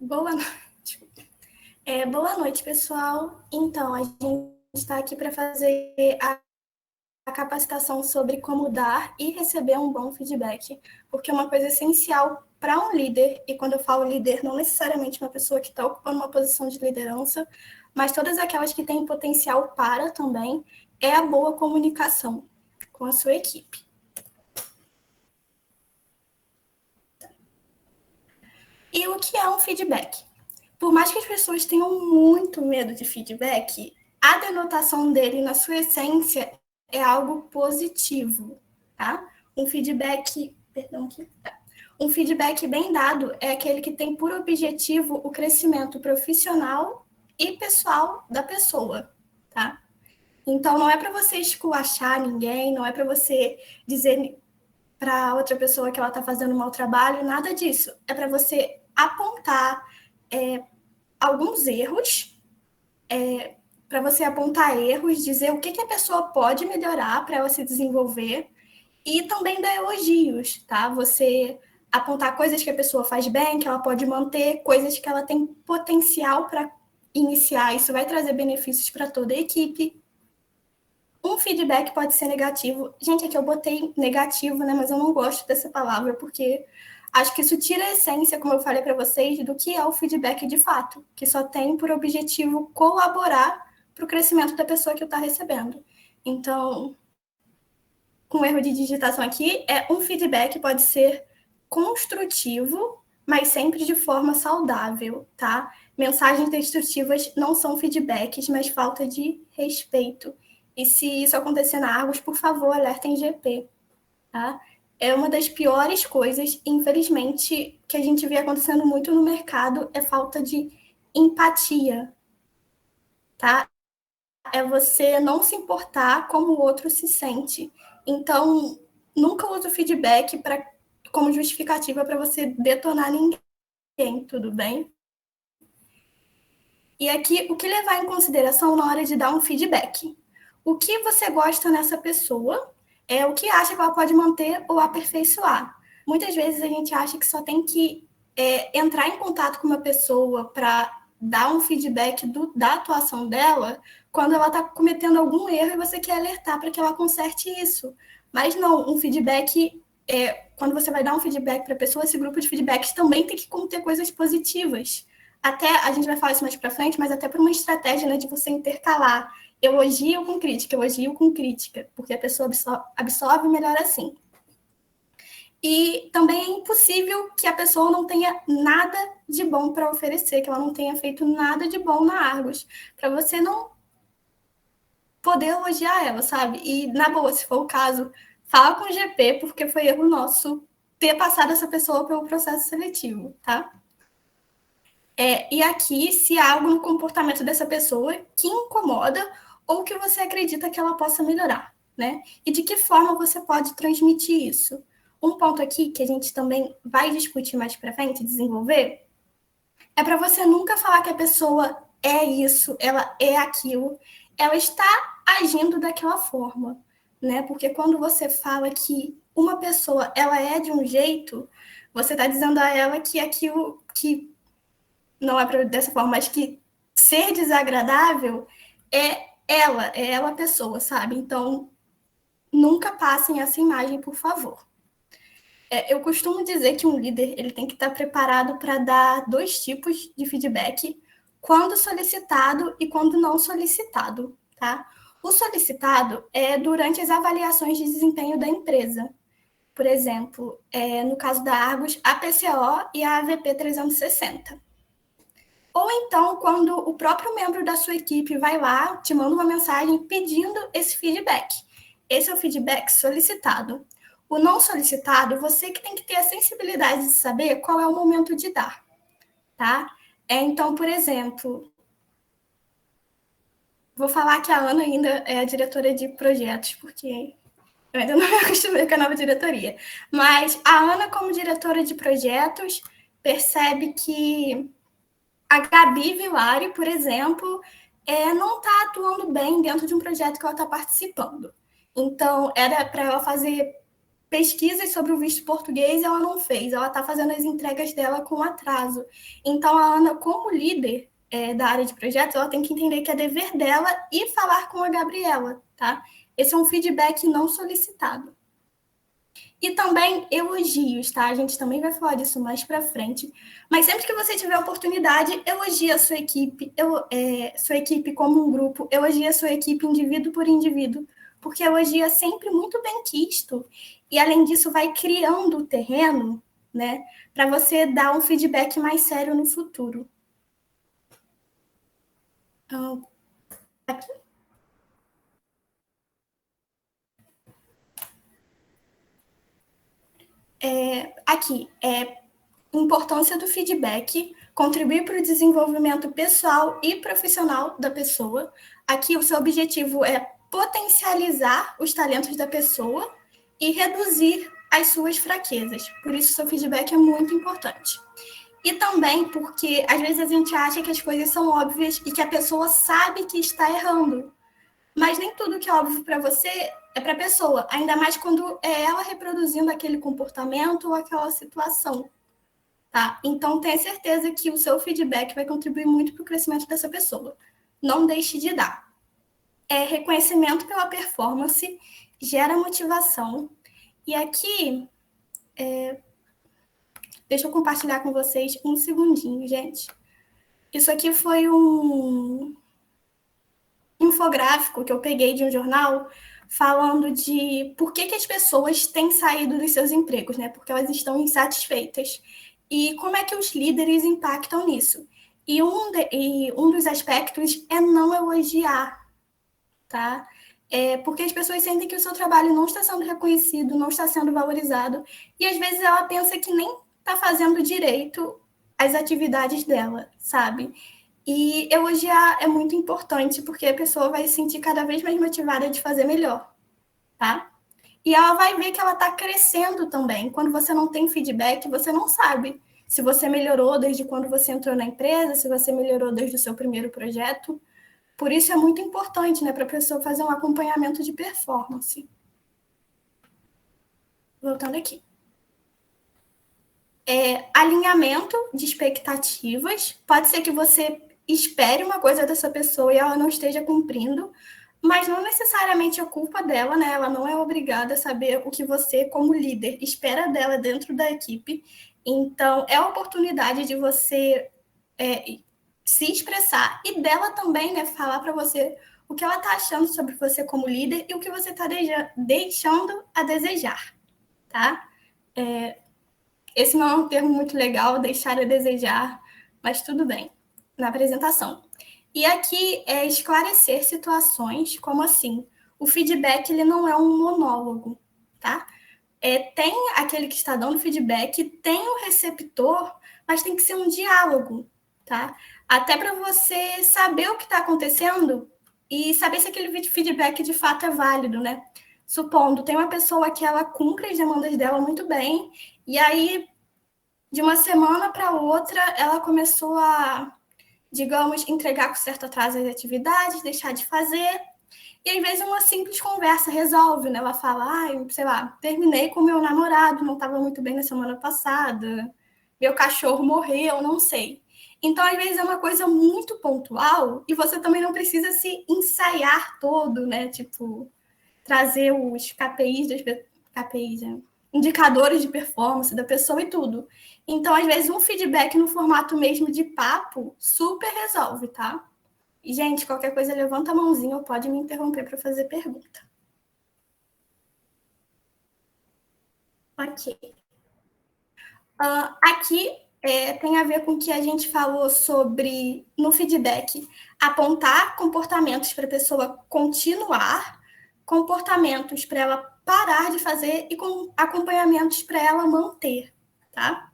Boa noite. Boa noite, pessoal. Então, a gente está aqui para fazer a capacitação sobre como dar e receber um bom feedback, porque é uma coisa essencial para um líder, e quando eu falo líder, não necessariamente uma pessoa que está ocupando uma posição de liderança, mas todas aquelas que têm potencial para também, é a boa comunicação com a sua equipe. E o que é um feedback? Por mais que as pessoas tenham muito medo de feedback, a denotação dele, na sua essência, é algo positivo, tá? Um feedback bem dado é aquele que tem por objetivo o crescimento profissional e pessoal da pessoa, tá? Então, não é para você esculachar ninguém, não é para você dizer para outra pessoa que ela está fazendo um mau trabalho, nada disso. É para você apontar alguns erros, para você apontar erros, dizer o que a pessoa pode melhorar para ela se desenvolver e também dar elogios, tá? Você apontar coisas que a pessoa faz bem, que ela pode manter, coisas que ela tem potencial para iniciar. Isso vai trazer benefícios para toda a equipe. Um feedback pode ser negativo. Gente, aqui eu botei negativo, né? Mas eu não gosto dessa palavra, porque acho que isso tira a essência, como eu falei para vocês, do que é o feedback de fato, que só tem por objetivo colaborar para o crescimento da pessoa que está recebendo. Então, com erro de digitação aqui, um feedback pode ser construtivo, mas sempre de forma saudável, tá? Mensagens destrutivas não são feedbacks, mas falta de respeito. E se isso acontecer na Argos, por favor, alertem GP, tá? É uma das piores coisas, infelizmente, que a gente vê acontecendo muito no mercado, é falta de empatia, tá? É você não se importar como o outro se sente. Então, nunca use o feedback como justificativa para você detonar ninguém, tudo bem? E aqui, o que levar em consideração na hora de dar um feedback? O que você gosta nessa pessoa, o que acha que ela pode manter ou aperfeiçoar. Muitas vezes a gente acha que só tem que entrar em contato com uma pessoa para dar um feedback da atuação dela quando ela está cometendo algum erro e você quer alertar para que ela conserte isso. Mas não, um feedback, quando você vai dar um feedback para a pessoa, esse grupo de feedbacks também tem que conter coisas positivas. Até, a gente vai falar isso mais para frente, mas até por uma estratégia, né, de você intercalar elogio com crítica, porque a pessoa absorve melhor assim. E também é impossível que a pessoa não tenha nada de bom para oferecer, que ela não tenha feito nada de bom na Argos, para você não poder elogiar ela, sabe? E, na boa, se for o caso, fala com o GP, porque foi erro nosso ter passado essa pessoa pelo processo seletivo, tá? E aqui, se há algo no comportamento dessa pessoa que incomoda ou que você acredita que ela possa melhorar, né? E de que forma você pode transmitir isso. Um ponto aqui que a gente também vai discutir mais para frente, desenvolver, é para você nunca falar que a pessoa é isso, ela é aquilo, ela está agindo daquela forma, né? Porque quando você fala que uma pessoa ela é de um jeito, você está dizendo a ela que aquilo que não é dessa forma, mas que ser desagradável é ela a pessoa, sabe? Então, nunca passem essa imagem, por favor. Eu costumo dizer que um líder ele tem que estar preparado para dar 2 tipos de feedback, quando solicitado e quando não solicitado, tá? O solicitado é durante as avaliações de desempenho da empresa. Por exemplo, no caso da Argos, a PCO e a AVP 360. Ou então, quando o próprio membro da sua equipe vai lá, te manda uma mensagem pedindo esse feedback. Esse é o feedback solicitado. O não solicitado, você que tem que ter a sensibilidade de saber qual é o momento de dar, tá? Então, por exemplo, vou falar que a Ana ainda é a diretora de projetos, porque eu ainda não me acostumei com a nova diretoria. Mas a Ana, como diretora de projetos, percebe que a Gabi Vilari, por exemplo, não está atuando bem dentro de um projeto que ela está participando. Então, era para ela fazer pesquisas sobre o visto português ela não fez, ela está fazendo as entregas dela com atraso. Então, a Ana, como líder da área de projetos, ela tem que entender que é dever dela e falar com a Gabriela, tá? Esse é um feedback não solicitado. E também elogios, tá? A gente também vai falar disso mais para frente. Mas sempre que você tiver oportunidade, elogie a sua equipe, sua equipe como um grupo, elogie a sua equipe indivíduo por indivíduo, porque elogio é sempre muito bem quisto. E, além disso, vai criando o terreno, né, para você dar um feedback mais sério no futuro. Então, aqui. Aqui, importância do feedback, contribuir para o desenvolvimento pessoal e profissional da pessoa. Aqui, o seu objetivo é potencializar os talentos da pessoa e reduzir as suas fraquezas. Por isso, seu feedback é muito importante. E também porque, às vezes, a gente acha que as coisas são óbvias e que a pessoa sabe que está errando. Mas nem tudo que é óbvio para você é para a pessoa, ainda mais quando é ela reproduzindo aquele comportamento ou aquela situação. Tá? Então, tenha certeza que o seu feedback vai contribuir muito para o crescimento dessa pessoa. Não deixe de dar. Reconhecimento pela performance gera motivação. E aqui, deixa eu compartilhar com vocês um segundinho, gente. Isso aqui foi um infográfico que eu peguei de um jornal falando de por que as pessoas têm saído dos seus empregos, né? Porque elas estão insatisfeitas. E como é que os líderes impactam nisso? E um dos aspectos é não elogiar, tá? Porque as pessoas sentem que o seu trabalho não está sendo reconhecido, não está sendo valorizado, e às vezes ela pensa que nem está fazendo direito as atividades dela, sabe? E elogiar é muito importante, porque a pessoa vai se sentir cada vez mais motivada de fazer melhor, tá? E ela vai ver que ela está crescendo também. Quando você não tem feedback, você não sabe se você melhorou desde quando você entrou na empresa, se você melhorou desde o seu primeiro projeto. Por isso é muito importante, né, para a pessoa fazer um acompanhamento de performance. Voltando aqui. Alinhamento de expectativas. Pode ser que você espere uma coisa dessa pessoa e ela não esteja cumprindo, mas não necessariamente é culpa dela, né? Ela não é obrigada a saber o que você, como líder, espera dela dentro da equipe. Então, é a oportunidade de você se expressar e dela também, né, falar para você o que ela está achando sobre você como líder e o que você está deixando a desejar, tá? Esse não é um termo muito legal, deixar a desejar, mas tudo bem, na apresentação. E aqui é esclarecer situações, como assim? O feedback ele não é um monólogo, tá? Tem aquele que está dando feedback, tem o receptor, mas tem que ser um diálogo, tá? Até para você saber o que está acontecendo e saber se aquele feedback de fato é válido, né? Supondo, tem uma pessoa que ela cumpre as demandas dela muito bem, e aí, de uma semana para outra, ela começou a, digamos, entregar com certo atraso as atividades, deixar de fazer, e às vezes uma simples conversa resolve, né? Ela fala, sei lá, terminei com meu namorado, não estava muito bem na semana passada, meu cachorro morreu, não sei. Então, às vezes é uma coisa muito pontual e você também não precisa se ensaiar todo, né? Tipo, trazer os KPIs, né? Indicadores de performance da pessoa e tudo. Então, às vezes, um feedback no formato mesmo de papo super resolve, tá? E, gente, qualquer coisa, levanta a mãozinha ou pode me interromper para fazer pergunta. Ok. Aqui tem a ver com o que a gente falou sobre, no feedback, apontar comportamentos para a pessoa continuar, comportamentos para ela parar de fazer e com acompanhamentos para ela manter, tá?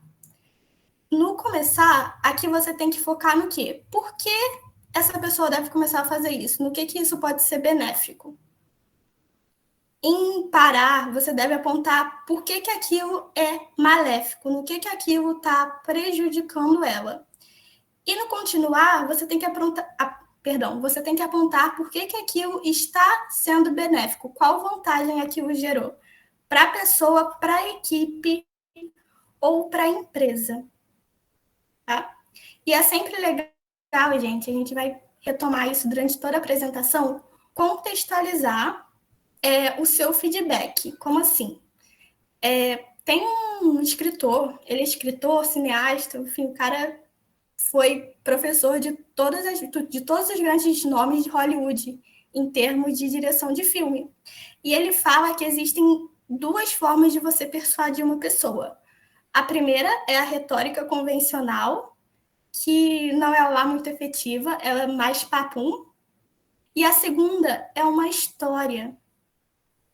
No começar, aqui você tem que focar no quê? Por que essa pessoa deve começar a fazer isso? No que isso pode ser benéfico? Em parar, você deve apontar por que aquilo é maléfico, no que aquilo está prejudicando ela. E no continuar, você tem que você tem que apontar por que aquilo está sendo benéfico, qual vantagem aquilo gerou. para a pessoa, para a equipe ou para a empresa. Tá? E é sempre legal, gente, a gente vai retomar isso durante toda a apresentação, contextualizar o seu feedback. Como assim? Tem um escritor, ele é escritor, cineasta, enfim, o cara foi professor de todos os grandes nomes de Hollywood em termos de direção de filme. E ele fala que existem duas formas de você persuadir uma pessoa. A primeira é a retórica convencional, que não é lá muito efetiva, ela é mais papum. E a segunda é uma história,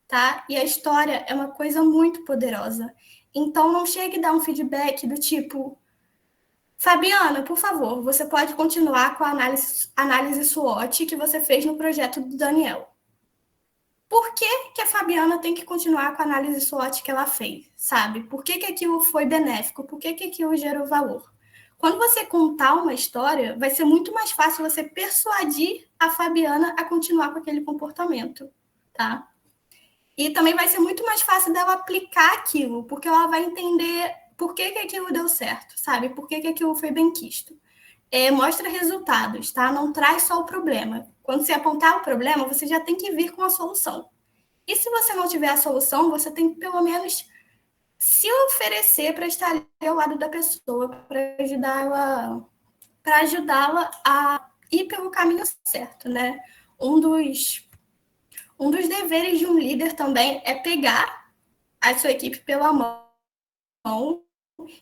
tá? E a história é uma coisa muito poderosa. Então, não chegue a dar um feedback do tipo: Fabiana, por favor, você pode continuar com a análise SWOT que você fez no projeto do Daniel. Por que a Fabiana tem que continuar com a análise SWOT que ela fez, sabe? Por que aquilo foi benéfico? Por que aquilo gerou valor? Quando você contar uma história, vai ser muito mais fácil você persuadir a Fabiana a continuar com aquele comportamento, tá? E também vai ser muito mais fácil dela aplicar aquilo, porque ela vai entender por que aquilo deu certo, sabe? Por que aquilo foi bem quisto. Mostra resultados, tá? Não traz só o problema. Quando você apontar o problema, você já tem que vir com a solução. E se você não tiver a solução, você tem que pelo menos se oferecer para estar ali ao lado da pessoa, para ajudá-la a ir pelo caminho certo, né? Um dos deveres de um líder também é pegar a sua equipe pela mão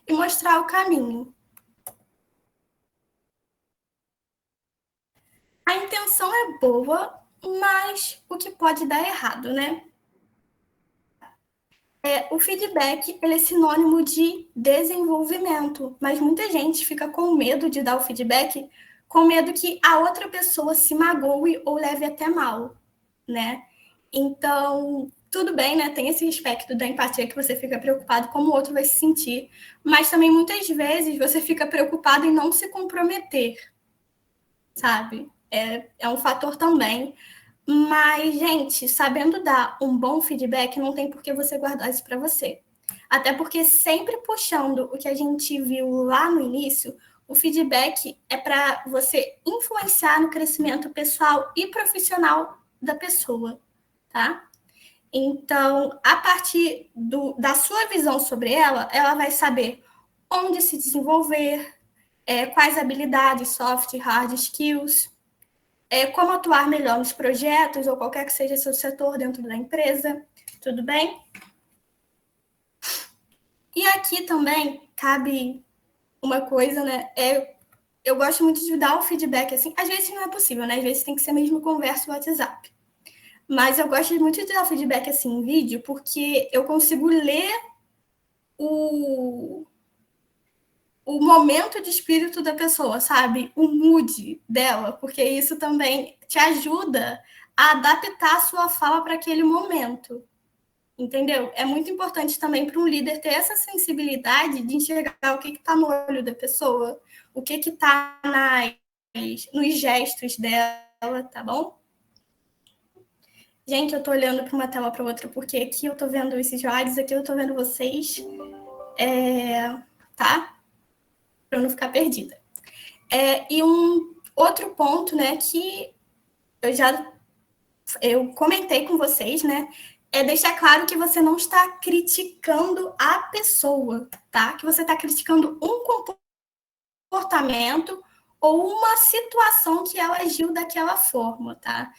e mostrar o caminho. A intenção é boa, mas o que pode dar errado, né? O feedback ele é sinônimo de desenvolvimento, mas muita gente fica com medo de dar o feedback, com medo que a outra pessoa se magoe ou leve até mal, né? Então, tudo bem, né? Tem esse aspecto da empatia que você fica preocupado como o outro vai se sentir, mas também muitas vezes você fica preocupado em não se comprometer, sabe? É um fator também. Mas, gente, sabendo dar um bom feedback, não tem por que você guardar isso para você. Até porque sempre puxando o que a gente viu lá no início, o feedback é para você influenciar no crescimento pessoal e profissional da pessoa, tá? Então, a partir da sua visão sobre ela, ela vai saber onde se desenvolver, quais habilidades, soft, hard skills, como atuar melhor nos projetos ou qualquer que seja seu setor dentro da empresa, tudo bem? E aqui também cabe uma coisa, né? Eu gosto muito de dar o feedback assim, às vezes não é possível, né? Às vezes tem que ser mesmo conversa no WhatsApp. Mas eu gosto muito de dar o feedback assim em vídeo, porque eu consigo ler o, o momento de espírito da pessoa, sabe? O mood dela, porque isso também te ajuda a adaptar a sua fala para aquele momento, entendeu? É muito importante também para um líder ter essa sensibilidade de enxergar o que está no olho da pessoa, o que está nos gestos dela, tá bom? Gente, eu tô olhando para uma tela para outra, porque aqui eu tô vendo esses slides, aqui eu tô vendo vocês, tá? Para eu não ficar perdida. E um outro ponto, né, que eu comentei com vocês, né, é deixar claro que você não está criticando a pessoa, tá? Que você está criticando um comportamento ou uma situação que ela agiu daquela forma, tá?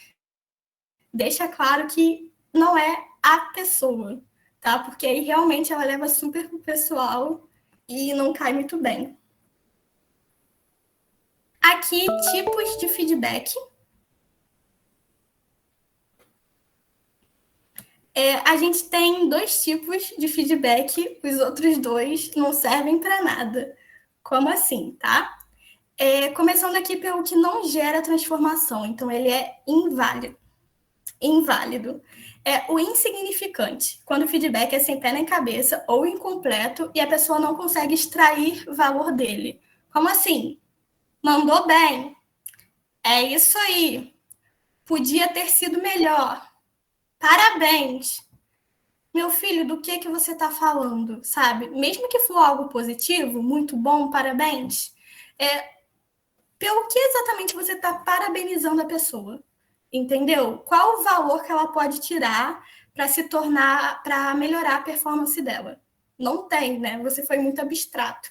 Deixa claro que não é a pessoa, tá? Porque aí realmente ela leva super pro pessoal e não cai muito bem. Aqui, tipos de feedback. A gente tem dois tipos de feedback, os outros dois não servem para nada. Como assim, tá? Começando aqui pelo que não gera transformação, então ele é inválido. Inválido. O insignificante, quando o feedback é sem pé nem cabeça ou incompleto e a pessoa não consegue extrair valor dele. Como assim? Mandou bem. É isso aí. Podia ter sido melhor. Parabéns. meu filho, do que você está falando, sabe? Mesmo que for algo positivo, muito bom, parabéns. Pelo que exatamente você está parabenizando a pessoa? Entendeu? Qual o valor que ela pode tirar para se tornar, para melhorar a performance dela? Não tem, né? Você foi muito abstrato.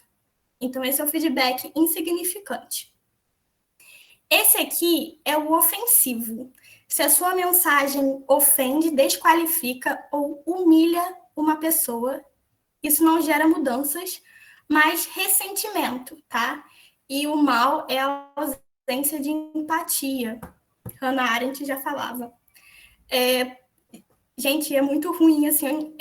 Então, esse é o feedback insignificante. Esse aqui é o ofensivo. Se a sua mensagem ofende, desqualifica ou humilha uma pessoa, isso não gera mudanças, mas ressentimento, tá? E o mal é a ausência de empatia. Hannah Arendt já falava. Gente, é muito ruim, assim,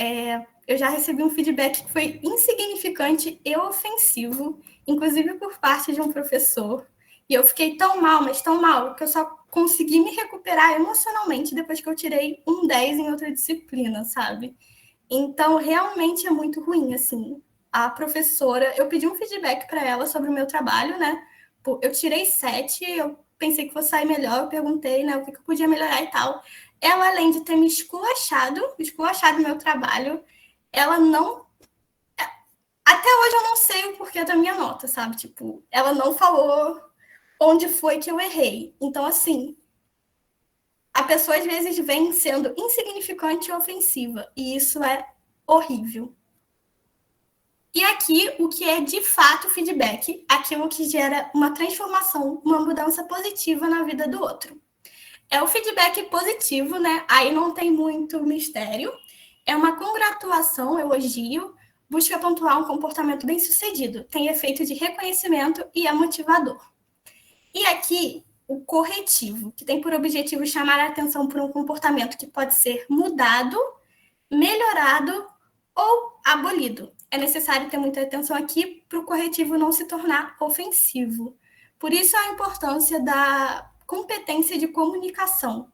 eu já recebi um feedback que foi insignificante e ofensivo, inclusive por parte de um professor. E eu fiquei tão mal, mas tão mal, que eu só consegui me recuperar emocionalmente depois que eu tirei um 10 em outra disciplina, sabe? Então, realmente é muito ruim, assim. A professora, eu pedi um feedback para ela sobre o meu trabalho, né? Eu tirei 7, eu pensei que fosse sair melhor, eu perguntei, né, o que eu podia melhorar e tal. Ela, além de ter me esculachado o meu trabalho, ela não. Até hoje eu não sei o porquê da minha nota, sabe? Tipo, ela não falou onde foi que eu errei. Então, assim, a pessoa às vezes vem sendo insignificante e ofensiva, e isso é horrível. E aqui, o que é de fato feedback, aquilo que gera uma transformação, uma mudança positiva na vida do outro. É o feedback positivo, né? Aí não tem muito mistério. É uma congratulação, elogio, busca pontuar um comportamento bem-sucedido, tem efeito de reconhecimento e é motivador. E aqui, o corretivo, que tem por objetivo chamar a atenção por um comportamento que pode ser mudado, melhorado ou abolido. É necessário ter muita atenção aqui para o corretivo não se tornar ofensivo. Por isso a importância da competência de comunicação,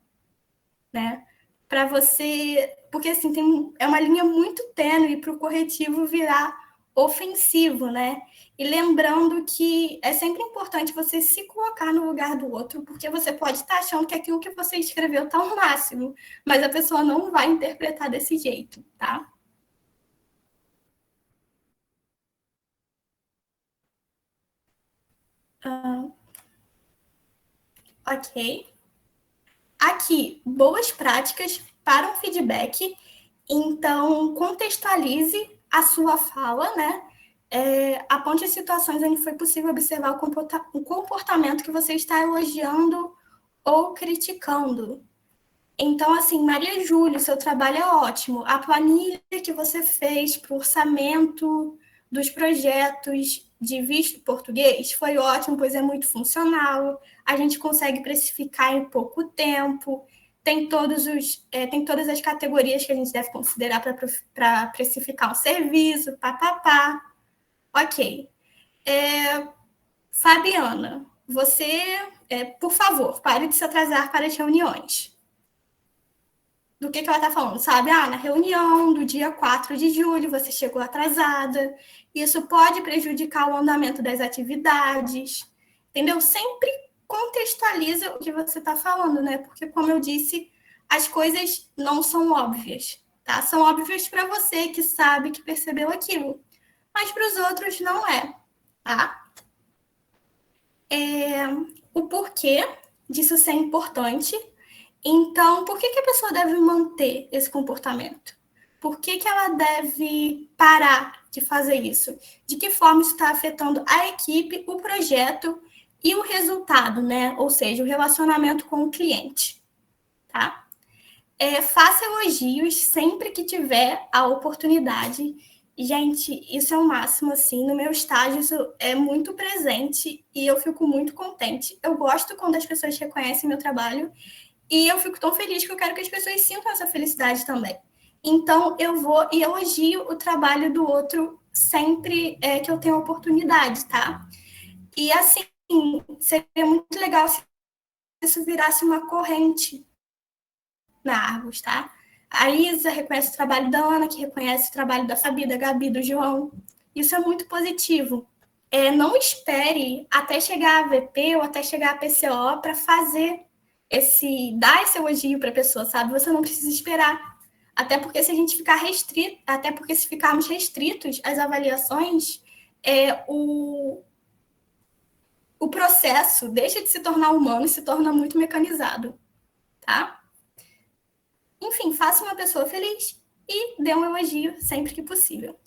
né? Para você, porque assim é uma linha muito tênue para o corretivo virar ofensivo, né? E lembrando que é sempre importante você se colocar no lugar do outro, porque você pode estar achando que aquilo que você escreveu está ao máximo, mas a pessoa não vai interpretar desse jeito, tá? Ok. Aqui, boas práticas para um feedback. Então, contextualize a sua fala, né? Aponte as situações onde foi possível observar o comportamento que você está elogiando ou criticando. Então, assim, Maria Júlia, seu trabalho é ótimo. A planilha que você fez para o orçamento dos projetos de visto português foi ótimo, pois é muito funcional. A gente consegue precificar em pouco tempo. Tem todas as categorias que a gente deve considerar para precificar o serviço, papapá. Ok. Fabiana, você, por favor, pare de se atrasar para as reuniões. Do que ela está falando, sabe? Na reunião do dia 4 de julho você chegou atrasada, isso pode prejudicar o andamento das atividades, entendeu? Sempre contextualiza o que você está falando, né? Porque, como eu disse, as coisas não são óbvias, tá? São óbvias para você que sabe, que percebeu aquilo, mas para os outros não é, tá? O porquê disso ser importante. Então, por que a pessoa deve manter esse comportamento? Por que ela deve parar de fazer isso? De que forma isso está afetando a equipe, o projeto e o resultado, né? Ou seja, o relacionamento com o cliente, tá? Faça elogios sempre que tiver a oportunidade. Gente, isso é o máximo, assim. No meu estágio, isso é muito presente e eu fico muito contente. Eu gosto quando as pessoas reconhecem meu trabalho e eu fico tão feliz que eu quero que as pessoas sintam essa felicidade também. Então, eu vou e elogio o trabalho do outro sempre que eu tenho oportunidade, tá? E, assim, seria muito legal se isso virasse uma corrente na Argos, tá? A Isa reconhece o trabalho da Ana, que reconhece o trabalho da Fabi, da Gabi, do João. Isso é muito positivo. Não espere até chegar a VP ou até chegar a PCO para dar esse elogio para a pessoa, sabe? Você não precisa esperar. Até porque se a gente ficar restrito, até porque se ficarmos restritos às avaliações, o processo deixa de se tornar humano e se torna muito mecanizado, tá? Enfim, faça uma pessoa feliz e dê um elogio sempre que possível.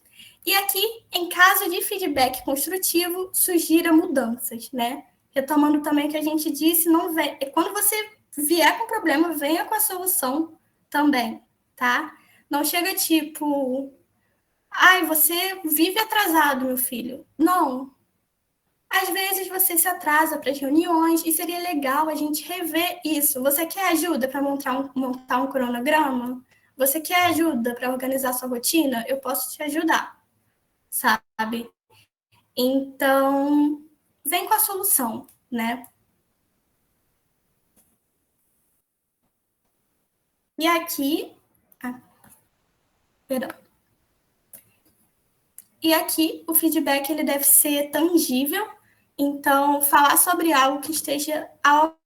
E aqui, em caso de feedback construtivo, sugira mudanças, né? Retomando também o que a gente disse, não vem, quando você vier com problema, venha com a solução também, tá? Não chega tipo, ai, você vive atrasado, meu filho. Não. Às vezes você se atrasa para as reuniões e seria legal a gente rever isso. Você quer ajuda para montar um cronograma? Você quer ajuda para organizar sua rotina? Eu posso te ajudar, sabe? Então, vem com a solução, né? E aqui, ah, perdão. E aqui o feedback ele deve ser tangível. Então, falar sobre algo que esteja ao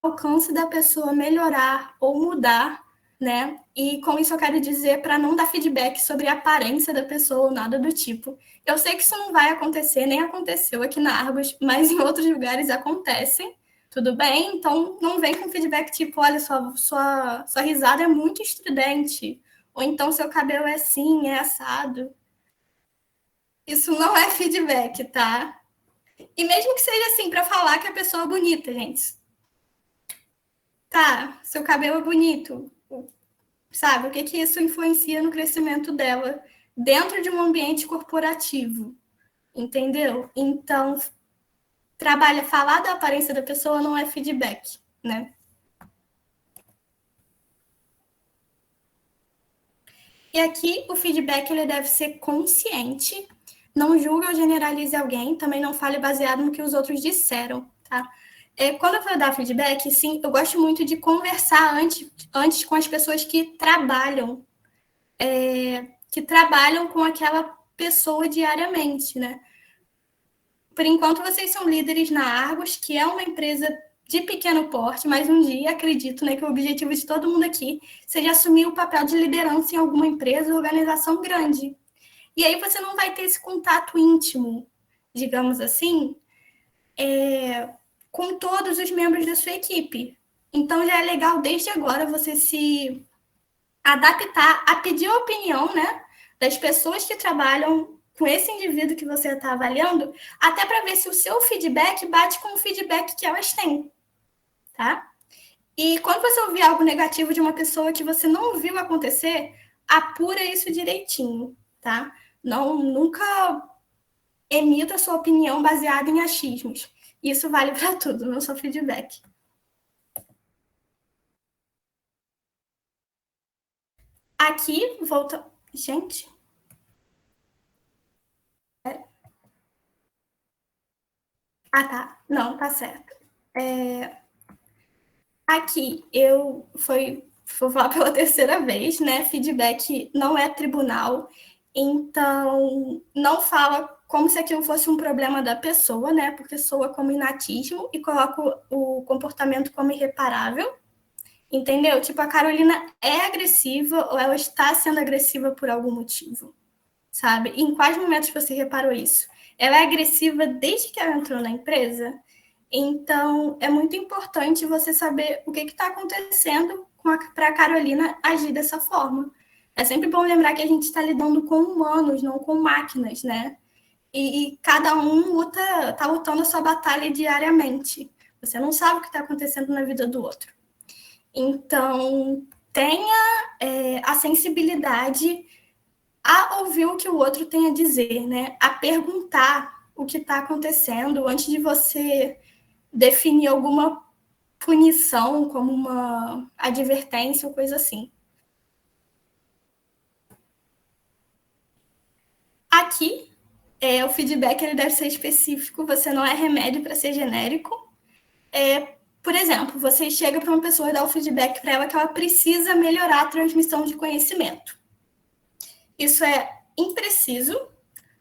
alcance da pessoa melhorar ou mudar, né? E com isso eu quero dizer para não dar feedback sobre a aparência da pessoa ou nada do tipo. Eu sei que isso não vai acontecer, nem aconteceu aqui na Argos, mas em outros lugares acontecem. Tudo bem? Então não vem com feedback tipo, olha, sua risada é muito estridente. Ou então seu cabelo é assim, é assado. Isso não é feedback, tá? E mesmo que seja assim, para falar que a pessoa é bonita, gente. Tá, seu cabelo é bonito. Sabe? O que que isso influencia no crescimento dela dentro de um ambiente corporativo? Entendeu? Então, falar da aparência da pessoa não é feedback, né? E aqui o feedback ele deve ser consciente, não julgue ou generalize alguém, também não fale baseado no que os outros disseram, tá? Quando eu vou dar feedback, sim, eu gosto muito de conversar antes com as pessoas que trabalham com aquela pessoa diariamente, né? Por enquanto, vocês são líderes na Argos, que é uma empresa de pequeno porte, mas um dia acredito, né, que o objetivo de todo mundo aqui seja assumir o papel de liderança em alguma empresa ou organização grande. E aí você não vai ter esse contato íntimo, digamos assim, com todos os membros da sua equipe. Então já é legal desde agora você se adaptar a pedir a opinião, né, das pessoas que trabalham com esse indivíduo que você está avaliando, até para ver se o seu feedback bate com o feedback que elas têm, tá? E quando você ouvir algo negativo de uma pessoa que você não viu acontecer, apura isso direitinho, tá? Não, nunca emita sua opinião baseada em achismos. Isso vale para tudo, não só feedback. Aqui, volta. Gente. Ah, tá. Não, tá certo. Aqui, vou falar pela terceira vez, né? Feedback não é tribunal, então não fala como se aquilo fosse um problema da pessoa, né? Porque soa como inatismo e coloca o comportamento como irreparável, entendeu? Tipo, a Carolina é agressiva ou ela está sendo agressiva por algum motivo, sabe? E em quais momentos você reparou isso? Ela é agressiva desde que ela entrou na empresa? Então, é muito importante você saber o que está acontecendo para a Carolina agir dessa forma. É sempre bom lembrar que a gente está lidando com humanos, não com máquinas, né? E cada um está lutando a sua batalha diariamente. Você não sabe o que está acontecendo na vida do outro. Então, tenha a sensibilidade a ouvir o que o outro tem a dizer, né? A perguntar o que está acontecendo antes de você definir alguma punição, como uma advertência ou coisa assim. Aqui, o feedback ele deve ser específico, você não é remédio para ser genérico. Por exemplo, você chega para uma pessoa e dá o feedback para ela que ela precisa melhorar a transmissão de conhecimento. Isso é impreciso,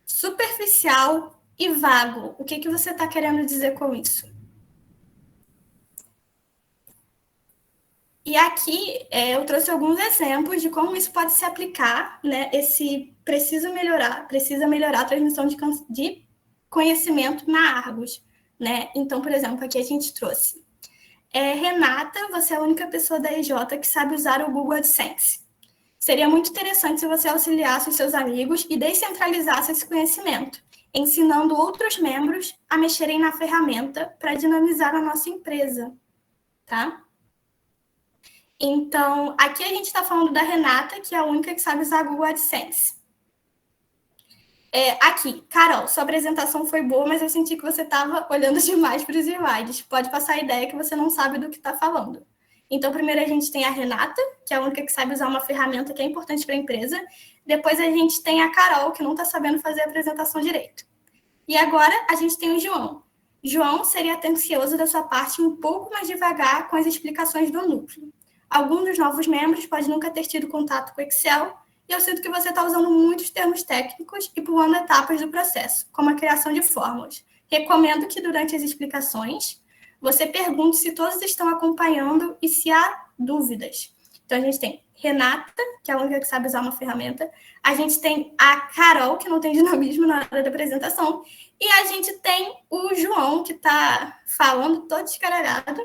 superficial e vago. O que, que você está querendo dizer com isso? E aqui eu trouxe alguns exemplos de como isso pode se aplicar, né? Esse precisa melhorar a transmissão de conhecimento na Argos, né? Então, por exemplo, aqui a gente trouxe Renata, você é a única pessoa da EJ que sabe usar o Google AdSense. Seria muito interessante se você auxiliasse os seus amigos e descentralizasse esse conhecimento, ensinando outros membros a mexerem na ferramenta para dinamizar a nossa empresa, tá? Então, aqui a gente está falando da Renata, que é a única que sabe usar Google AdSense. Aqui, Carol, sua apresentação foi boa, mas eu senti que você estava olhando demais para os slides. Pode passar a ideia que você não sabe do que está falando. Então, primeiro a gente tem a Renata, que é a única que sabe usar uma ferramenta que é importante para a empresa. Depois a gente tem a Carol, que não está sabendo fazer a apresentação direito. E agora a gente tem o João. João seria atencioso da sua parte um pouco mais devagar com as explicações do núcleo. Algum dos novos membros pode nunca ter tido contato com Excel, e eu sinto que você está usando muitos termos técnicos e pulando etapas do processo, como a criação de fórmulas. Recomendo que durante as explicações você pergunte se todos estão acompanhando e se há dúvidas. Então, a gente tem Renata, que é a única que sabe usar uma ferramenta. A gente tem a Carol, que não tem dinamismo na hora da apresentação. E a gente tem o João, que está falando todo descaralhado.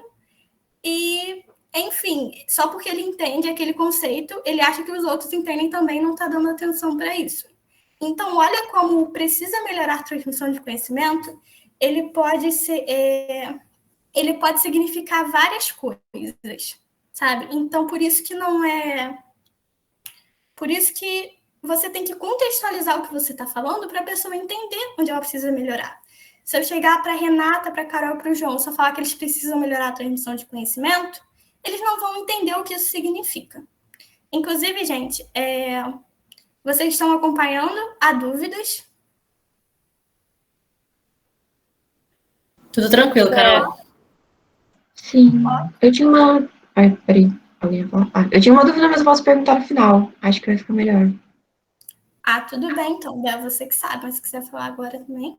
E, enfim, só porque ele entende aquele conceito, ele acha que os outros entendem também e não está dando atenção para isso. Então, olha como precisa melhorar a transmissão de conhecimento, ele pode significar várias coisas, sabe? Então, por isso que você tem que contextualizar o que você está falando para a pessoa entender onde ela precisa melhorar. Se eu chegar para a Renata, para a Carol, para o João, só falar que eles precisam melhorar a transmissão de conhecimento, eles não vão entender o que isso significa. Inclusive, gente, vocês estão acompanhando? Há dúvidas? Tudo tranquilo, Carol. Sim. Eu tinha uma. Ai, peraí. Alguém ia falar? Eu tinha uma dúvida, mas eu posso perguntar no final. Acho que vai ficar melhor. Tudo bem, então. É você que sabe, mas se quiser falar agora também.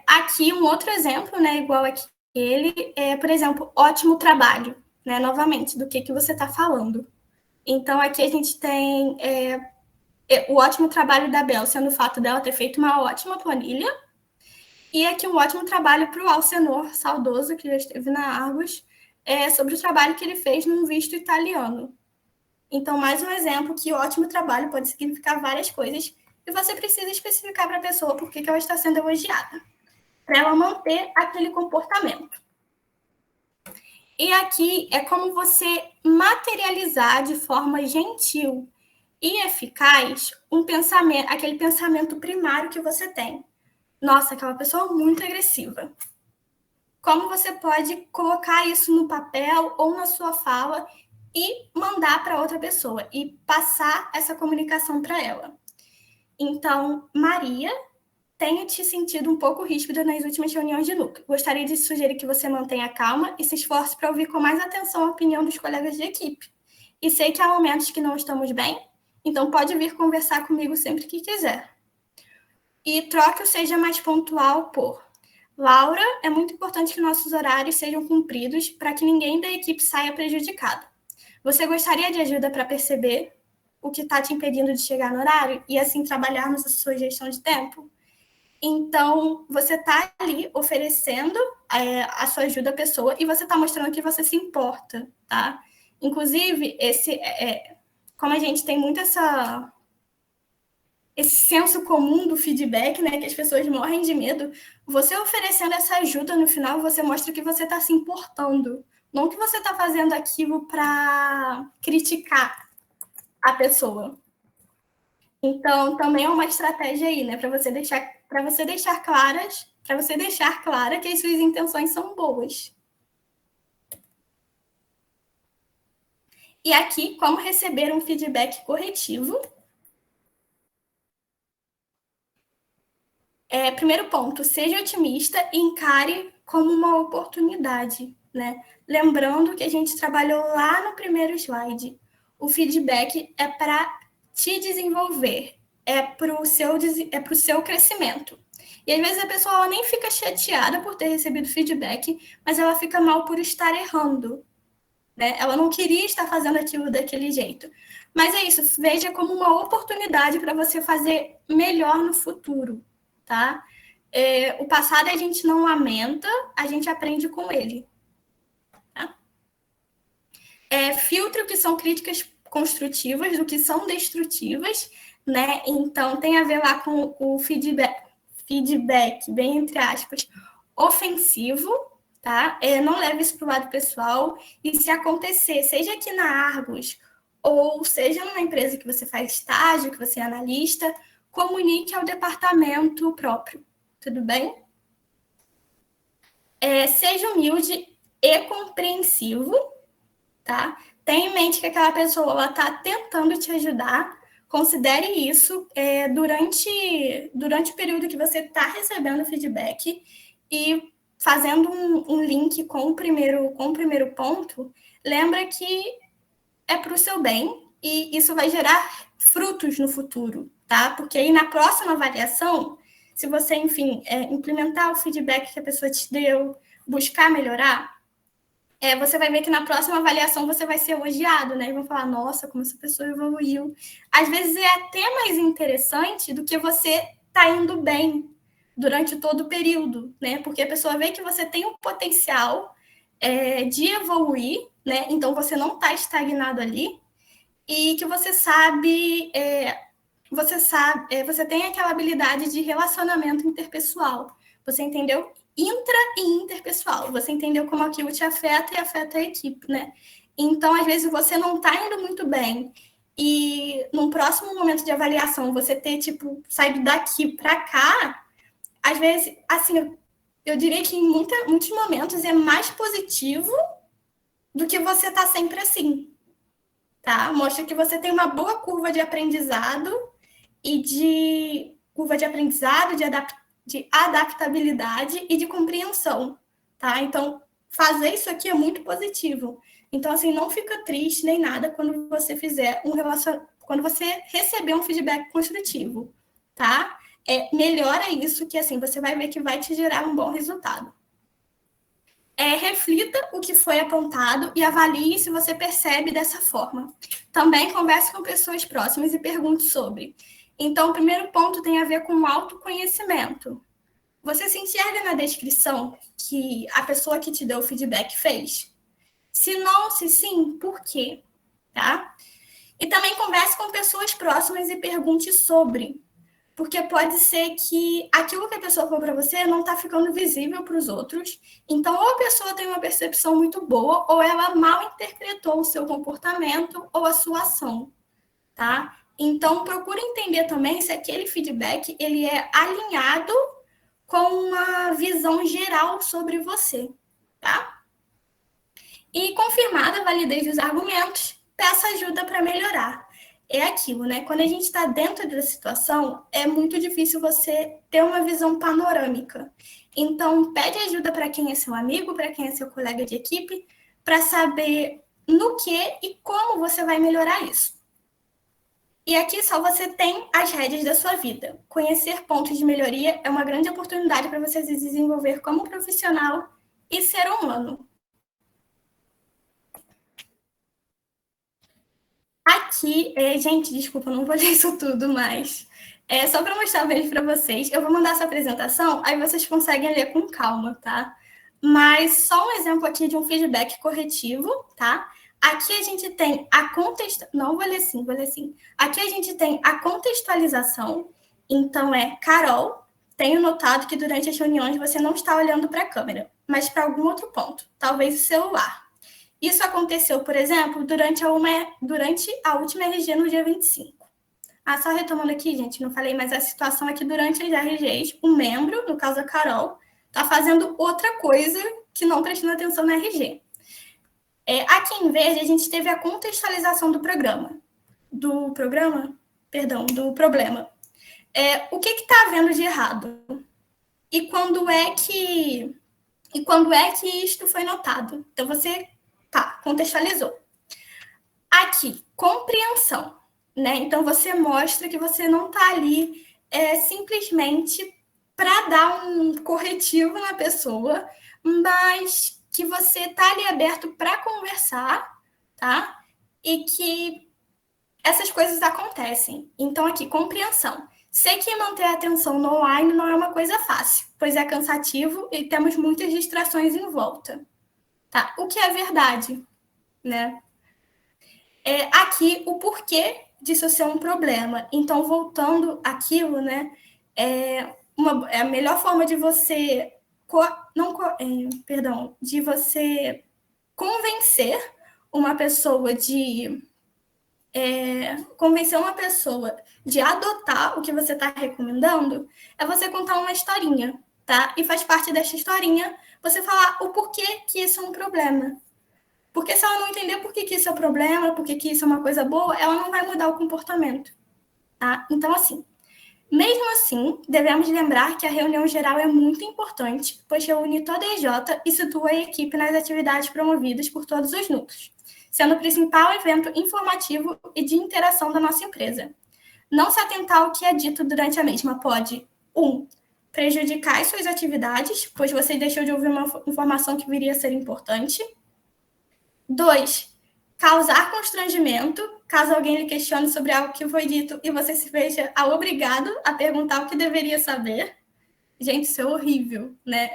Aqui, um outro exemplo, né, igual aquele, por exemplo, ótimo trabalho, né, novamente, do que você está falando. Então, aqui a gente tem o ótimo trabalho da Bel, sendo o fato dela ter feito uma ótima planilha, e aqui um ótimo trabalho para o Alcenor, saudoso, que já esteve na Argos, sobre o trabalho que ele fez num visto italiano. Então, mais um exemplo que ótimo trabalho pode significar várias coisas, e você precisa especificar para a pessoa por que ela está sendo elogiada, para ela manter aquele comportamento. E aqui é como você materializar de forma gentil e eficaz aquele pensamento primário que você tem. Nossa, aquela pessoa muito agressiva. Como você pode colocar isso no papel ou na sua fala e mandar para outra pessoa e passar essa comunicação para ela. Então, Maria, tenho te sentido um pouco ríspida nas últimas reuniões de núcleo. Gostaria de sugerir que você mantenha calma e se esforce para ouvir com mais atenção a opinião dos colegas de equipe. E sei que há momentos que não estamos bem, então pode vir conversar comigo sempre que quiser. E troque o seja mais pontual por Laura, é muito importante que nossos horários sejam cumpridos para que ninguém da equipe saia prejudicado. Você gostaria de ajuda para perceber o que está te impedindo de chegar no horário e assim trabalharmos a sua gestão de tempo? Então, você está ali oferecendo a sua ajuda à pessoa e você está mostrando que você se importa, tá? Inclusive, como a gente tem muito esse senso comum do feedback, né, que as pessoas morrem de medo, você oferecendo essa ajuda no final, você mostra que você está se importando, não que você está fazendo aquilo para criticar a pessoa. Então, também é uma estratégia aí, né, para você deixar clara que as suas intenções são boas. E aqui, como receber um feedback corretivo. Primeiro ponto, seja otimista e encare como uma oportunidade, né? Lembrando que a gente trabalhou lá no primeiro slide. O feedback é para te desenvolver, é para o seu crescimento. E às vezes a pessoa ela nem fica chateada por ter recebido feedback, mas ela fica mal por estar errando, né? Ela não queria estar fazendo aquilo daquele jeito. Mas é isso, veja como uma oportunidade para você fazer melhor no futuro, tá? O passado a gente não lamenta, a gente aprende com ele. Tá? Filtre o que são críticas construtivas do que são destrutivas, né? Então tem a ver lá com o feedback, bem entre aspas, ofensivo, tá? Não leve isso para o lado pessoal. E se acontecer, seja aqui na Argos, ou seja numa empresa que você faz estágio, que você é analista, comunique ao departamento próprio, tudo bem? Seja humilde e compreensivo, tá? Tenha em mente que aquela pessoa está tentando te ajudar. Considere isso durante o período que você está recebendo feedback e fazendo um link com o primeiro ponto, lembra que é para o seu bem e isso vai gerar frutos no futuro, tá? Porque aí na próxima avaliação, se você, enfim, implementar o feedback que a pessoa te deu, buscar melhorar, você vai ver que na próxima avaliação você vai ser elogiado, né? E vão falar, nossa, como essa pessoa evoluiu. Às vezes é até mais interessante do que você tá indo bem durante todo o período, né? Porque a pessoa vê que você tem um potencial de evoluir, né? Então você não está estagnado ali e que você sabe, você tem aquela habilidade de relacionamento interpessoal. Você entendeu? Intra e interpessoal. Você entendeu como aquilo te afeta e afeta a equipe, né? Então, às vezes, você não está indo muito bem e num próximo momento de avaliação você ter, tipo, saído daqui para cá, às vezes, assim, eu diria que em muitos momentos é mais positivo do que você tá sempre assim, tá? Mostra que você tem uma boa curva de aprendizado e de adaptabilidade e de compreensão, tá? Então, fazer isso aqui é muito positivo. Então, assim, não fica triste nem nada quando você quando você receber um feedback construtivo, tá? Melhora isso que, assim, você vai ver que vai te gerar um bom resultado. Reflita o que foi apontado e avalie se você percebe dessa forma. Também converse com pessoas próximas e pergunte sobre. Então, o primeiro ponto tem a ver com o autoconhecimento. Você se enxerga na descrição que a pessoa que te deu o feedback fez? Se não, se sim, por quê? Tá? E também converse com pessoas próximas e pergunte sobre. Porque pode ser que aquilo que a pessoa falou para você não está ficando visível para os outros. Então, ou a pessoa tem uma percepção muito boa, ou ela mal interpretou o seu comportamento ou a sua ação, tá? Então, procure entender também se aquele feedback ele é alinhado com uma visão geral sobre você, tá? E confirmada a validez dos argumentos, peça ajuda para melhorar. É aquilo, né? Quando a gente está dentro da situação, é muito difícil você ter uma visão panorâmica. Então, pede ajuda para quem é seu amigo, para quem é seu colega de equipe, para saber no que e como você vai melhorar isso. E aqui só você tem as rédeas da sua vida. Conhecer pontos de melhoria é uma grande oportunidade para você se desenvolver como profissional e ser humano. Aqui, gente, desculpa, não vou ler isso tudo, mas só para mostrar mesmo para vocês. Eu vou mandar essa apresentação, aí vocês conseguem ler com calma, tá? Mas só um exemplo aqui de um feedback corretivo, tá? Aqui a gente tem Não, vou ler assim. Aqui a gente tem a contextualização. Então, Carol, tenho notado que durante as reuniões você não está olhando para a câmera, mas para algum outro ponto, talvez o celular. Isso aconteceu, por exemplo, durante a última RG no dia 25. Só retomando aqui, gente, não falei, mas a situação é que durante as RGs, o membro, no caso a Carol, está fazendo outra coisa que não prestando atenção na RG. Aqui em verde, a gente teve a contextualização do problema. O que está havendo de errado? E quando é que isto foi notado? Então, você contextualizou. Aqui, compreensão. né? Então, você mostra que você não está ali simplesmente para dar um corretivo na pessoa, mas que você está ali aberto para conversar, tá? E que essas coisas acontecem. Então, aqui, compreensão. Sei que manter a atenção no online não é uma coisa fácil, pois é cansativo e temos muitas distrações em volta. Tá? O que é verdade, né? Aqui, o porquê disso ser um problema. Então, voltando àquilo, né? A melhor forma de você de você convencer uma pessoa de adotar o que você está recomendando é você contar uma historinha, tá? E faz parte dessa historinha você falar o porquê que isso é um problema. Porque se ela não entender por que isso é um problema, por que isso é uma coisa boa, ela não vai mudar o comportamento, tá? Então, assim, mesmo assim, devemos lembrar que a reunião geral é muito importante, pois reúne toda a EJ e situa a equipe nas atividades promovidas por todos os núcleos, sendo o principal evento informativo e de interação da nossa empresa. Não se atentar ao que é dito durante a mesma pode, 1. Prejudicar as suas atividades, pois você deixou de ouvir uma informação que viria a ser importante. 2. Causar constrangimento, caso alguém lhe questione sobre algo que foi dito e você se veja obrigado a perguntar o que deveria saber. Gente, isso é horrível, né?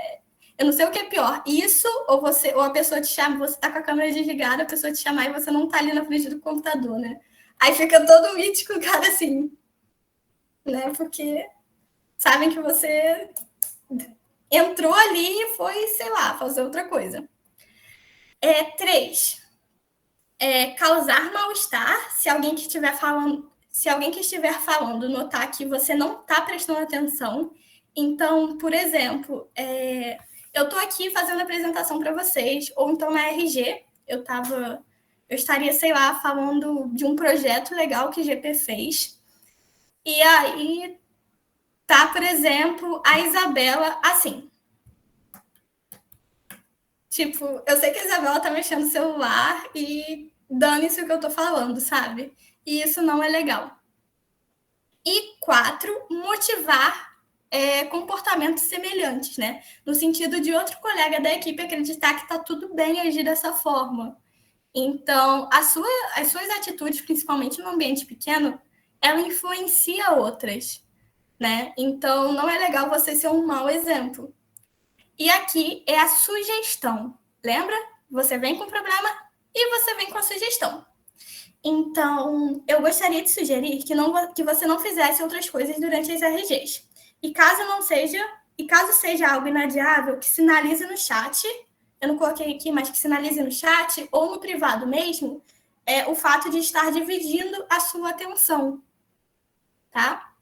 Eu não sei o que é pior, isso ou a pessoa te chama, você tá com a câmera desligada, a pessoa te chamar e você não tá ali na frente do computador, né? Aí fica todo mítico, o cara, assim, né? Porque sabem que você entrou ali e foi, sei lá, fazer outra coisa. 3. Causar mal-estar, se alguém que estiver falando notar que você não está prestando atenção. Então, por exemplo, eu estou aqui fazendo a apresentação para vocês, ou então na RG, eu estaria, sei lá, falando de um projeto legal que a GP fez. E aí tá, por exemplo, a Isabela assim. Tipo, eu sei que a Isabela tá mexendo no celular e dane-se o que eu tô falando, sabe? E isso não é legal. E 4, motivar comportamentos semelhantes, né? No sentido de outro colega da equipe acreditar que tá tudo bem agir dessa forma. Então, as suas atitudes, principalmente no ambiente pequeno, ela influencia outras, né? Então, não é legal você ser um mau exemplo. E aqui é a sugestão. Lembra? Você vem com o problema e você vem com a sugestão. Então, eu gostaria de sugerir que você não fizesse outras coisas durante as RGs. E caso seja algo inadiável, que sinalize no chat, eu não coloquei aqui, mas que sinalize no chat ou no privado mesmo, o fato de estar dividindo a sua atenção, tá?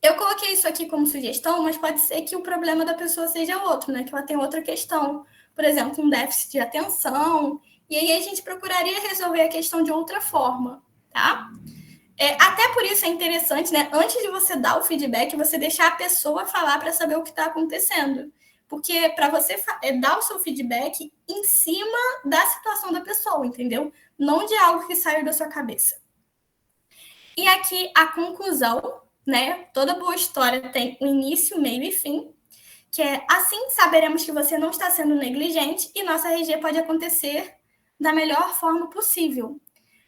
Eu coloquei isso aqui como sugestão, mas pode ser que o problema da pessoa seja outro, né? Que ela tem outra questão. Por exemplo, um déficit de atenção. E aí a gente procuraria resolver a questão de outra forma, tá? Até por isso é interessante, né? Antes de você dar o feedback, você deixar a pessoa falar para saber o que está acontecendo. Porque para você dar o seu feedback em cima da situação da pessoa, entendeu? Não de algo que saiu da sua cabeça. E aqui a conclusão, né? Toda boa história tem um início, meio e fim, que é assim saberemos que você não está sendo negligente e nossa RG pode acontecer da melhor forma possível.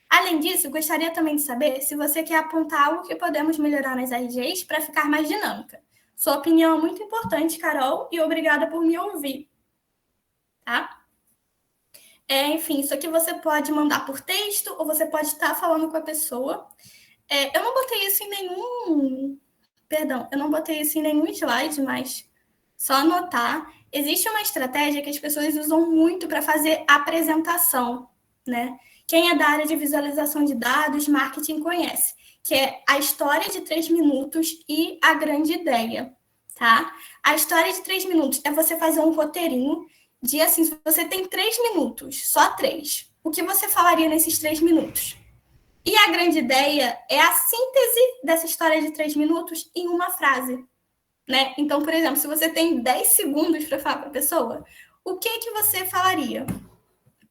Além disso, gostaria também de saber se você quer apontar algo que podemos melhorar nas RGs para ficar mais dinâmica. Sua opinião é muito importante, Carol, e obrigada por me ouvir. Tá? Enfim, isso aqui você pode mandar por texto ou você pode estar falando com a pessoa. Eu não botei isso em nenhum slide, mas só anotar. Existe uma estratégia que as pessoas usam muito para fazer apresentação, né? Quem é da área de visualização de dados, marketing, conhece, que é a história de 3 minutos e a grande ideia, tá? A história de 3 minutos é você fazer um roteirinho de, assim, se você tem 3 minutos, só 3, o que você falaria nesses 3 minutos? E a grande ideia é a síntese dessa história de 3 minutos em uma frase, né? Então, por exemplo, se você tem 10 segundos para falar com a pessoa, o que você falaria?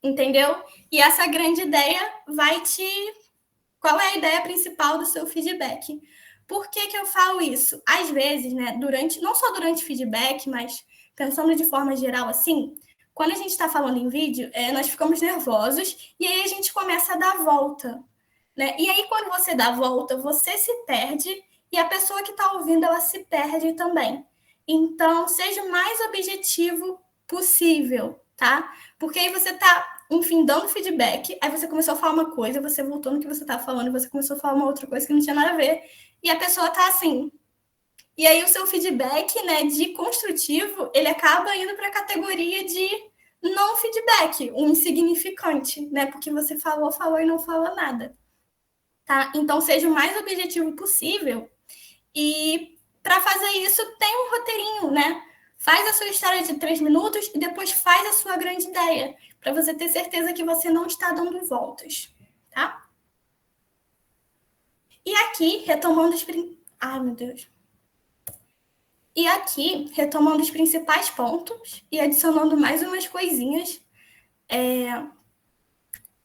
Entendeu? E essa grande ideia vai te Qual é a ideia principal do seu feedback? Por que eu falo isso? Às vezes, né, não só durante feedback, mas pensando de forma geral assim, quando a gente está falando em vídeo, nós ficamos nervosos e aí a gente começa a dar volta, né? E aí, quando você dá volta, você se perde e a pessoa que está ouvindo, ela se perde também. Então, seja o mais objetivo possível, tá? Porque aí você está, enfim, dando feedback, aí você começou a falar uma coisa, você voltou no que você estava falando, você começou a falar uma outra coisa que não tinha nada a ver, e a pessoa está assim. E aí o seu feedback, né, de construtivo, ele acaba indo para a categoria de não feedback, um insignificante, né? Porque você falou e não falou nada. Tá? Então, seja o mais objetivo possível. E para fazer isso, tem um roteirinho, né? Faz a sua história de 3 minutos e depois faz a sua grande ideia, para você ter certeza que você não está dando voltas, tá? E aqui, retomando os... Ai, meu Deus. E aqui, retomando os principais pontos e adicionando mais umas coisinhas.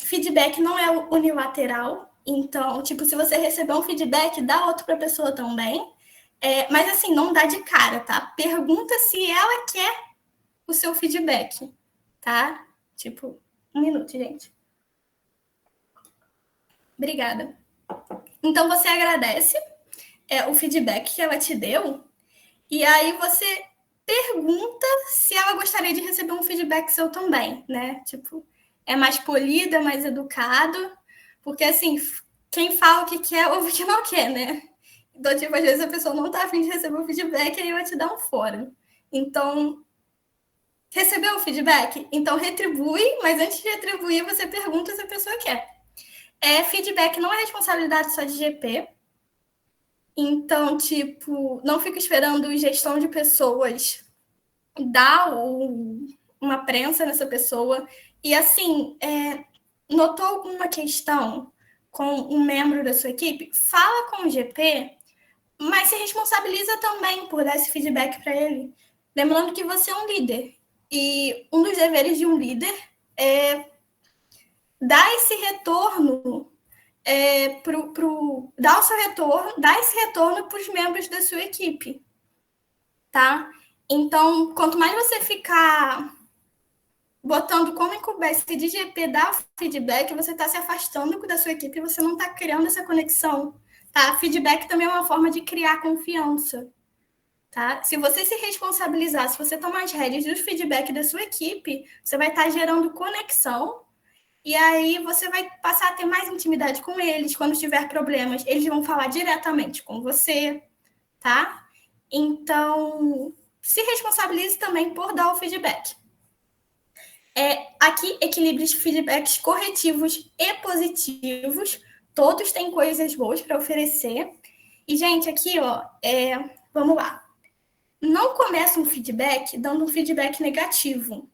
Feedback não é unilateral. Então, tipo, se você receber um feedback, dá outro para a pessoa também. Mas, assim, não dá de cara, tá? Pergunta se ela quer o seu feedback, tá? Tipo, 1 minuto, gente. Obrigada. Então, você agradece o feedback que ela te deu e aí você pergunta se ela gostaria de receber um feedback seu também, né? Tipo, é mais polido, é mais educado, porque, assim, quem fala o que quer, ouve o que não quer, né? Então, tipo, às vezes a pessoa não tá afim de receber o feedback e aí vai te dar um fora. Então, recebeu o feedback? Então, retribui, mas antes de retribuir, você pergunta se a pessoa quer. Feedback não é responsabilidade só de GP. Então, tipo, não fica esperando gestão de pessoas dar uma prensa nessa pessoa. E, assim, notou alguma questão com um membro da sua equipe? Fala com o GP, mas se responsabiliza também por dar esse feedback para ele. Lembrando que você é um líder. E um dos deveres de um líder é dar esse retorno dar esse retorno para os membros da sua equipe, tá? Então, quanto mais você ficar botando como incumbência de GP dar feedback, você está se afastando da sua equipe, você não está criando essa conexão, tá? Feedback também é uma forma de criar confiança, tá? Se você se responsabilizar, se você tomar as rédeas do feedback da sua equipe, você vai estar gerando conexão. E aí você vai passar a ter mais intimidade com eles. Quando tiver problemas, eles vão falar diretamente com você, tá? Então, se responsabilize também por dar o feedback. Aqui, equilibre os feedbacks corretivos e positivos. Todos têm coisas boas para oferecer. E, gente, aqui, ó, vamos lá. Não começa um feedback dando um feedback negativo,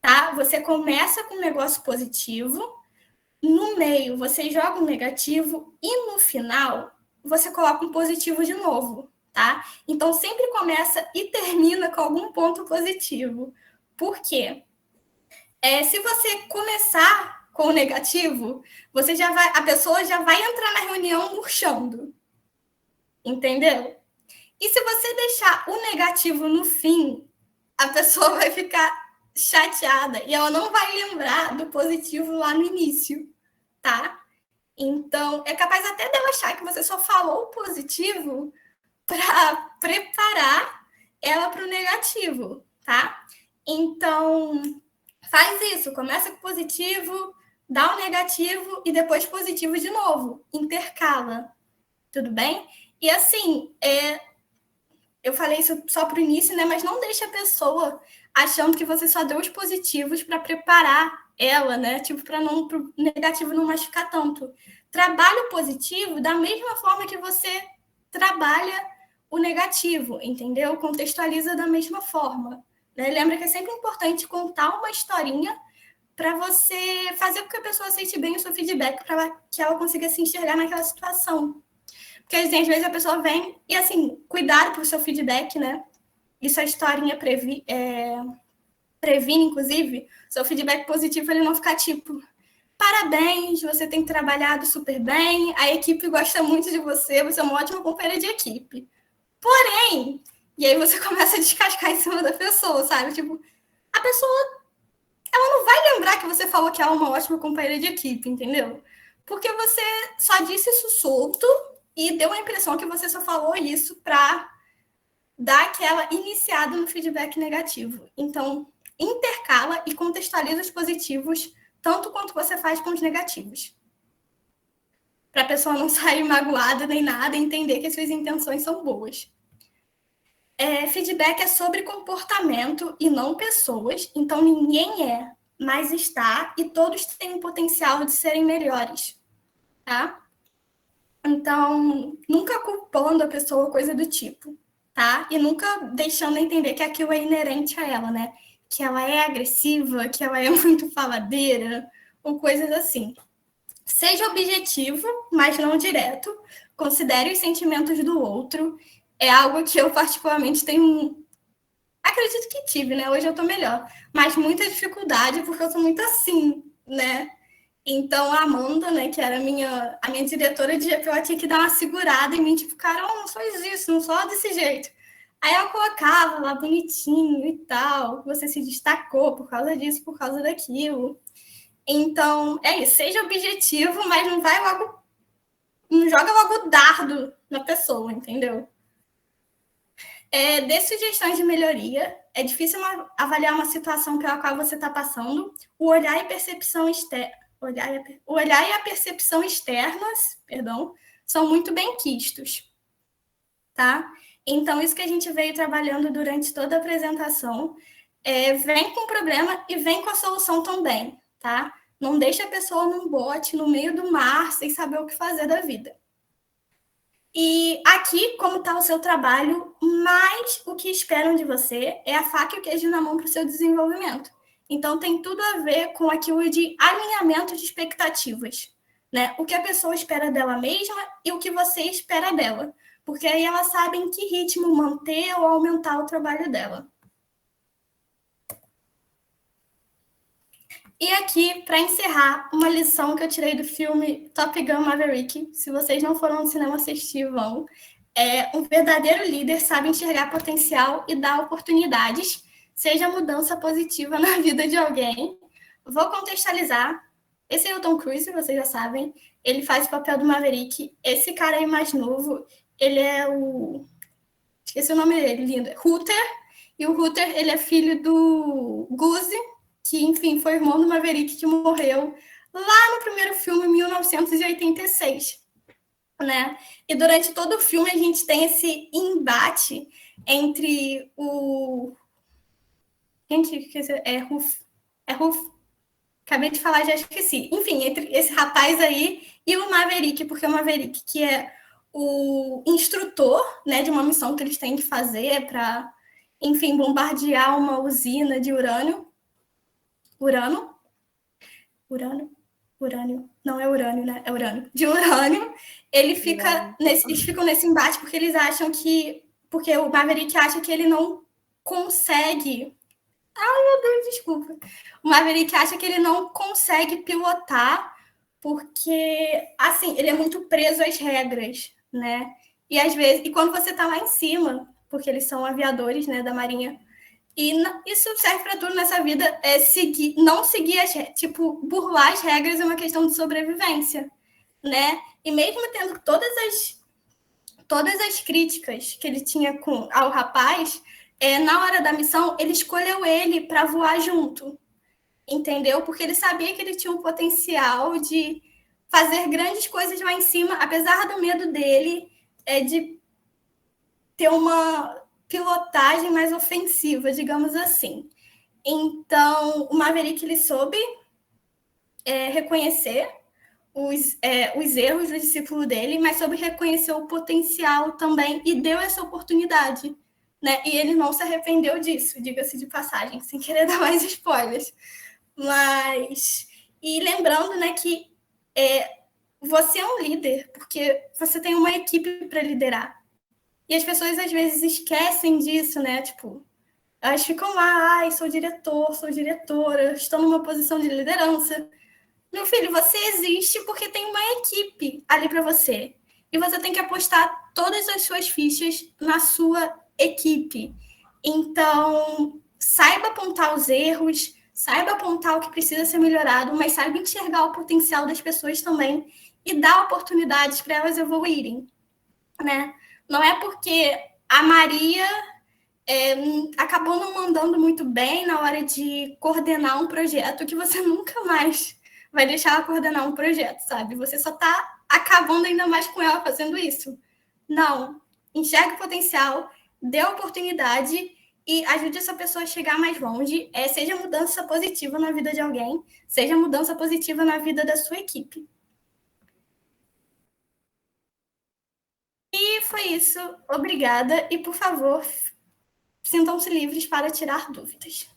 tá? Você começa com um negócio positivo, no meio você joga um negativo e no final você coloca um positivo de novo, tá? Então sempre começa e termina com algum ponto positivo. Por quê? Se você começar com o negativo, a pessoa já vai entrar na reunião murchando. Entendeu? E se você deixar o negativo no fim, a pessoa vai ficar chateada e ela não vai lembrar do positivo lá no início, tá? Então, é capaz até dela achar que você só falou o positivo para preparar ela para o negativo, tá? Então, faz isso, começa com positivo, dá o negativo e depois positivo de novo, intercala, tudo bem? E assim, eu falei isso só para o início, né? Mas não deixe a pessoa achando que você só deu os positivos para preparar ela, né? Tipo, para o negativo não machucar tanto. Trabalhe o positivo da mesma forma que você trabalha o negativo, entendeu? Contextualiza da mesma forma. Né? Lembra que é sempre importante contar uma historinha para você fazer com que a pessoa aceite bem o seu feedback, para que ela consiga se enxergar naquela situação. Porque, assim, às vezes a pessoa vem e, assim, cuidado pro seu feedback, né? Isso a historinha previne, inclusive, seu feedback positivo, ele não ficar tipo, parabéns, você tem trabalhado super bem, a equipe gosta muito de você, você é uma ótima companheira de equipe. Porém, e aí você começa a descascar em cima da pessoa, sabe? Tipo, a pessoa, ela não vai lembrar que você falou que ela é uma ótima companheira de equipe, entendeu? Porque você só disse isso solto e deu a impressão que você só falou isso para dar aquela iniciada no feedback negativo. Então, intercala e contextualiza os positivos tanto quanto você faz com os negativos. Para a pessoa não sair magoada nem nada e entender que as suas intenções são boas. Feedback é sobre comportamento e não pessoas, então ninguém é, mas está, e todos têm o potencial de serem melhores, tá? Então, nunca culpando a pessoa, coisa do tipo, tá? E nunca deixando entender que aquilo é inerente a ela, né? Que ela é agressiva, que ela é muito faladeira, ou coisas assim. Seja objetivo, mas não direto. Considere os sentimentos do outro. É algo que eu particularmente tenho... Acredito que tive, né? Hoje eu tô melhor. Mas muita dificuldade, porque eu sou muito assim, né? Então, a Amanda, né, que era a minha diretora, dizia que ela tinha que dar uma segurada em mim, tipo, cara, não faz isso, não só desse jeito. Aí ela colocava lá bonitinho e tal, você se destacou por causa disso, por causa daquilo. Então, é isso, seja objetivo, mas não joga logo dardo na pessoa, entendeu? Dê sugestões de melhoria. É difícil avaliar uma situação pela qual você está passando. O olhar e percepção o olhar e a percepção externas, são muito bem quistos, tá? Então, isso que a gente veio trabalhando durante toda a apresentação, vem com o problema e vem com a solução também, tá? Não deixa a pessoa num bote, no meio do mar, sem saber o que fazer da vida. E aqui, como está o seu trabalho, mais o que esperam de você é a faca e o queijo na mão para o seu desenvolvimento. Então, tem tudo a ver com aquilo de alinhamento de expectativas, né? O que a pessoa espera dela mesma e o que você espera dela. Porque aí ela sabe em que ritmo manter ou aumentar o trabalho dela. E aqui, para encerrar, uma lição que eu tirei do filme Top Gun Maverick. Se vocês não foram ao cinema assistir, vão. Um verdadeiro líder sabe enxergar potencial e dar oportunidades, seja mudança positiva na vida de alguém. Vou contextualizar. Esse é o Tom Cruise, vocês já sabem. Ele faz o papel do Maverick. Esse cara aí mais novo, ele é o... Esqueci o nome dele, lindo. Ruther. E o Ruther, ele é filho do Goose, que, enfim, foi irmão do Maverick, que morreu lá no primeiro filme, em 1986. Né? E durante todo o filme a gente tem esse embate entre o... Gente, Ruf. Acabei de falar, já esqueci. Enfim, entre esse rapaz aí e o Maverick, porque o Maverick, que é o instrutor, né, de uma missão que eles têm que fazer para, enfim, bombardear uma usina de urânio. Urânio? Não é urânio, né? É urânio. De urânio. Eles ficam nesse embate porque eles acham que... Porque o Maverick acha que ele não consegue... Ai, meu Deus, desculpa. O Maverick acha que ele não consegue pilotar porque, assim, ele é muito preso às regras, né? E às vezes... E quando você tá lá em cima, porque eles são aviadores, né, da Marinha... E isso serve para tudo nessa vida, não seguir burlar as regras é uma questão de sobrevivência, né? E mesmo tendo todas as críticas que ele tinha ao rapaz, na hora da missão, ele escolheu ele para voar junto, entendeu? Porque ele sabia que ele tinha um potencial de fazer grandes coisas lá em cima, apesar do medo dele de ter uma pilotagem mais ofensiva, digamos assim. Então, o Maverick, ele soube reconhecer os erros do discípulo dele, mas soube reconhecer o potencial também e deu essa oportunidade, né? E ele não se arrependeu disso, diga-se de passagem, sem querer dar mais spoilers. E lembrando, né, que você é um líder, porque você tem uma equipe para liderar. E as pessoas, às vezes, esquecem disso, né? Tipo, elas ficam lá, sou diretor, sou diretora, estou numa posição de liderança. Meu filho, você existe porque tem uma equipe ali para você. E você tem que apostar todas as suas fichas na sua equipe. Então, saiba apontar os erros, saiba apontar o que precisa ser melhorado, mas saiba enxergar o potencial das pessoas também e dar oportunidades para elas evoluírem, né? Não é porque a Maria acabou não mandando muito bem na hora de coordenar um projeto que você nunca mais vai deixar ela coordenar um projeto, sabe? Você só está acabando ainda mais com ela fazendo isso. Não. Enxergue o potencial, dê a oportunidade e ajude essa pessoa a chegar mais longe. Seja mudança positiva na vida de alguém, seja mudança positiva na vida da sua equipe. E foi isso. Obrigada. E, por favor, sintam-se livres para tirar dúvidas.